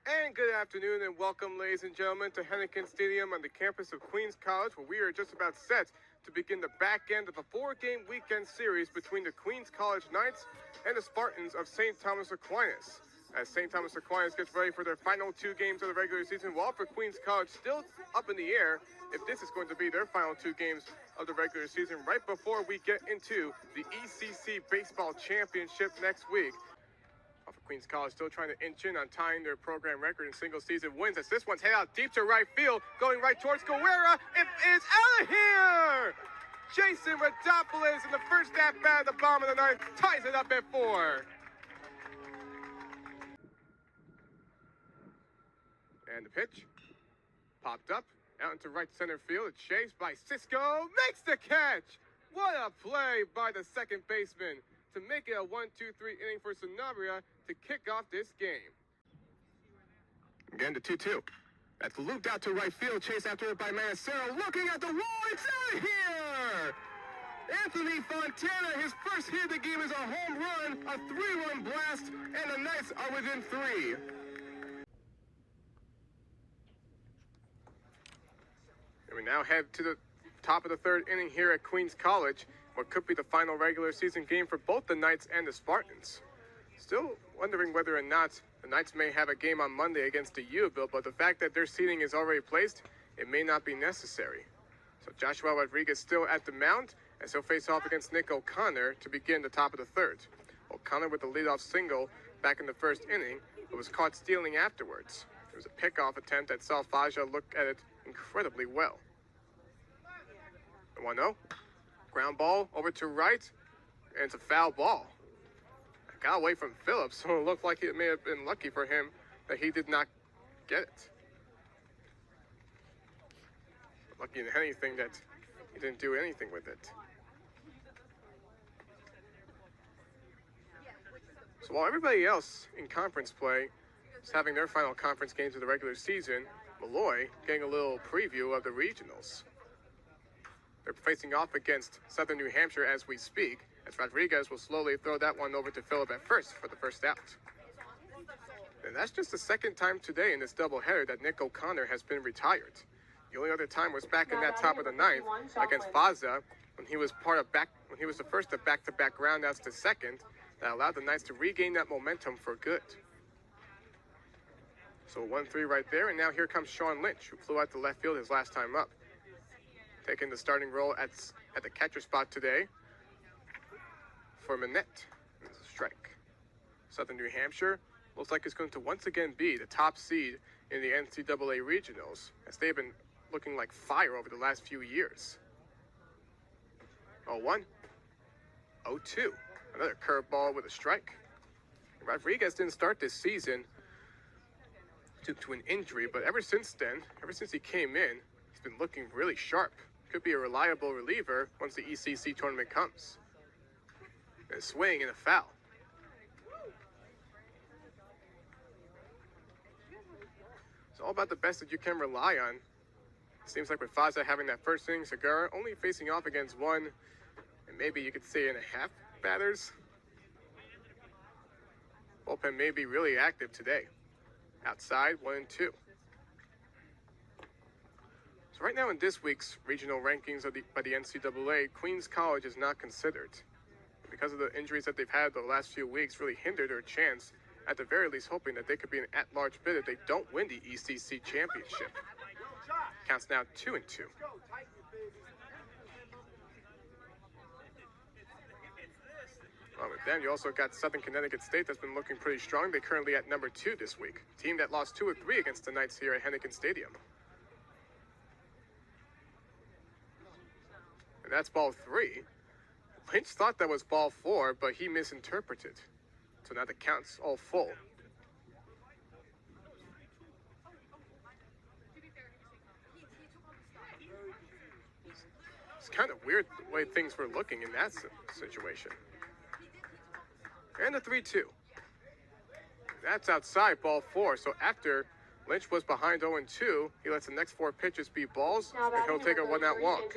And good afternoon and welcome, ladies and gentlemen, to Henneken Stadium on the campus of Queens College, where we are just about set to begin the back end of a 4-game weekend series between the Queens College Knights and the Spartans of St. Thomas Aquinas. As St. Thomas Aquinas gets ready for their final 2 games of the regular season, while for Queens College still up in the air if this is going to be their final 2 games of the regular season right before we get into the ECC Baseball Championship next week. For Queens College still trying to inch in on tying their program record in single season wins, as this one's head out deep to right field, going right towards Guerrera. It is out of here! Jason Rodopoulos in the first at-bat at the bottom of the 9th ties it up at 4. And the pitch popped up out into right center field. It's chased by Cisco, makes the catch. What a play by the second baseman to make it a 1-2-3 inning for Sanabria to kick off this game. Again to 2-2. That's looped out to right field, chased after it by Manacero, looking at the wall, it's out of here! Anthony Fontana, his first hit of the game is a home run, a 3-run blast, and the Knights are within 3. And we now head to the top of the 3rd inning here at Queens College, what could be the final regular season game for both the Knights and the Spartans. Still wondering whether or not the Knights may have a game on Monday against the U-Bill, but the fact that their seating is already placed, it may not be necessary. So Joshua Rodriguez still at the mound, as he'll face off against Nick O'Connor to begin the top of the 3rd. O'Connor with the leadoff single back in the 1st inning, but was caught stealing afterwards. It was a pickoff attempt that saw Faja look at it incredibly well. The 1-0. Ground ball over to right, and it's a foul ball. It got away from Phillips, so it looked like it may have been lucky for him that he did not get it. Lucky in anything that he didn't do anything with it. So while everybody else in conference play is having their final conference games of the regular season, Malloy getting a little preview of the regionals. They're facing off against Southern New Hampshire as we speak, as Rodriguez will slowly throw that one over to Phillip at first for the first out. And that's just the 2nd time today in this doubleheader that Nick O'Connor has been retired. The only other time was back in that top of the 9th against Faza, when he was the first of back-to-back groundouts to second that allowed the Knights to regain that momentum for good. So 1-3 right there, and now here comes Sean Lynch, who flew out to left field his last time up, taking the starting role at the catcher spot today for Manette. It's a strike. Southern New Hampshire looks like it's going to once again be the top seed in the NCAA regionals, as they've been looking like fire over the last few years. 0-1. 0-2. Another curveball with a strike. Rodriguez didn't start this season due to an injury, but ever since then, ever since he came in, he's been looking really sharp. Could be a reliable reliever once the ECC tournament comes. And a swing and a foul. It's all about the best that you can rely on. It seems like with Faza having that first inning, Segura only facing off against 1, and maybe you could say 1.5 batters. Bullpen may be really active today. Outside, 1 and 2. So right now in this week's regional rankings by the NCAA, Queens College is not considered. Because of the injuries that they've had the last few weeks, really hindered their chance, at the very least hoping that they could be an at-large bid if they don't win the ECC championship. Counts now 2 and 2. Along with them, you also got Southern Connecticut State that's been looking pretty strong. They're currently at number 2 this week. Team that lost 2 of 3 against the Knights here at Henneken Stadium. And that's ball 3. Lynch thought that was ball 4, but he misinterpreted. So now the count's all full. It's kind of weird the way things were looking in that situation. And the 3-2. That's outside, ball 4. So after Lynch was behind 0-2, he lets the next 4 pitches be balls, and he'll take a 1-out walk.